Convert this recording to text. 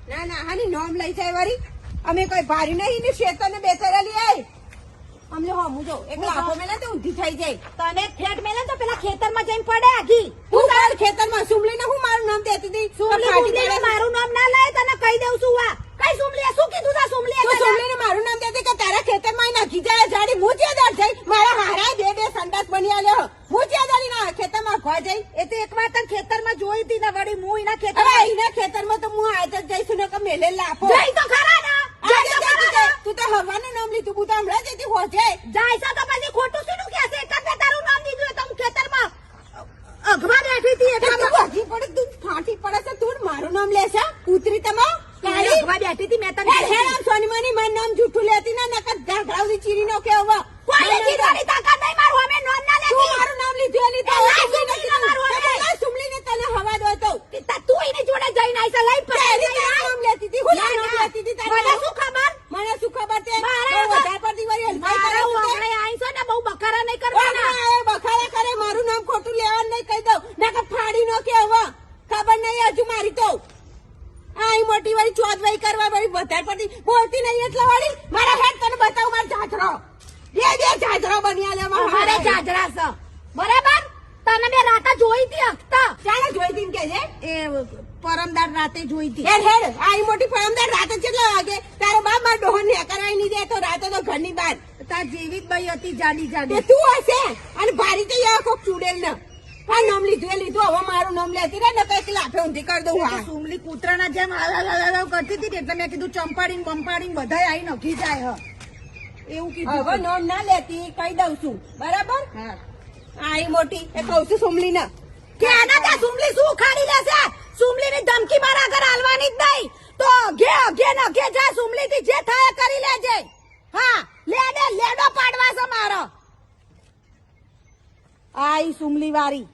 ના ના હાની નોમ લઈ જાય વરી અમે કોઈ ભારી નહીં ને શેતર ને બેતરેલી આઈ અમને હમું જો એક લાફો મેલે તો ઊંધી થઈ જાય તને ઠેઠ મેલે તો પેલા ખેતરમાં જઈને પડે આખી હું તાર ખેતરમાં સુમલી ને હું મારું નામ દેતી હતી સુમલી મારું નામ ના લે તને કહી દઉં છું આ કઈ સુમલી શું કીધું તા સુમલી તું સુમલી ને મારું નામ દેતી કે તારા ખેતરમાં નાખી જાય જાડી હું જ્યાદાર જઈ મારા હારા બે સંડાસ બની આલ્યો હું જ્યાદારી ના ખેતરમાં ખવા જઈ એ તો એક વાર તને ખેતરમાં જોઈ હતી ને વળી હું એના હવે ખેતરમાં એના ખેતરમાં તો હું આજ જ જઈશું ને કે મેલે લાફો જઈ તો ખરા ના જઈ તો ખરા તું તો હવાનું નામ લીધું હું તો હમણાં જતી હોજે જાય છે તો પછી ખોટું શું કે છે એક જ તારું નામ દીધું તો હું ખેતરમાં અઘવા બેઠી હતી તું ભાગી પડે તું ફાટી પડે છે તું મારું નામ લેશે ઉતરી તમા કાળી અઘવા બેઠી હતી મેં તને હેરામ સોનીમાની મારું નામ જૂઠું લેતી ના નકર ધાગડાવથી ચીરી નો કે હવે કોઈ ચીરવાની તાકાત નહીં મારું અમે નોમ ના તું લેતી મારું નામ લીધું એ મારું હવે સુમલીને તને હવા દો તો તું એની જોડે જઈને આઈસા લઈ પહેલી તારું નામ લેતી હતી હું નામ લેતી હતી મને શું ખબર મને શું ખબર છે મારા વધારે પડતી વાળી હલવાઈ મારા કરે છે. ઓગણે આઈસો ને બહુ બખારા નહીં કરવાના બખાડા કરે મારું નામ ખોટું લેવાનું નહીં કહી દઉં નકર ફાડી નો કે હવે ખબર નહીં હજુ મારી તો આઈ મોટી વાળી ચોદવાઈ કરવા વાળી વધારે પડતી બોલતી નહીં એટલે વાળી મારા હેડ તને બતાવું મારો જાજરો બે જાજરો બની આલે મારે જાજરા છે બરાબર તને મેં રાતા જોઈ હતી હકતા ચાલે જોઈ દીન કે છે એ પરમદાર રાતે જોઈ હતી હેડ આઈ મોટી ફળમદાર રાતે કેટલા વાગે તારો બાપ માર ડોહન ને કરાવી નહીં દે તો રાતે તો ઘરની બહાર તાર જેવી જ બઈ હતી જાડી તે જાડી તું હશે અને ભારી તો યા કોક ચૂડેલ ને આ નામ લીધું એ લીધું હવે મારું નામ લેતી રહે ને કઈક લાફે ઊંધી કરી દઉં હા સુમલી કૂતરાના જેમ કરતી હતી એટલે મેં કીધું ચંપાડીને બંપાડીને બધાય આઈ નખી જાય હ એવું કીધું હવે નામ ના લેતી કહી દઉં છું બરાબર હા આઈ મોટી એ કહું છું સુમલી ને કે આના ત્યાં સુમલી શું ઉખાડી લેશે સુમલી ની ધમકી મારા ઘર હાલવાની જ નહીં તો ઘે ન ઘે જા સુમલી થી જે થાય એ કરી લેજે હા લેડો પાડવા છે મારો આઈ સુમલી વાળી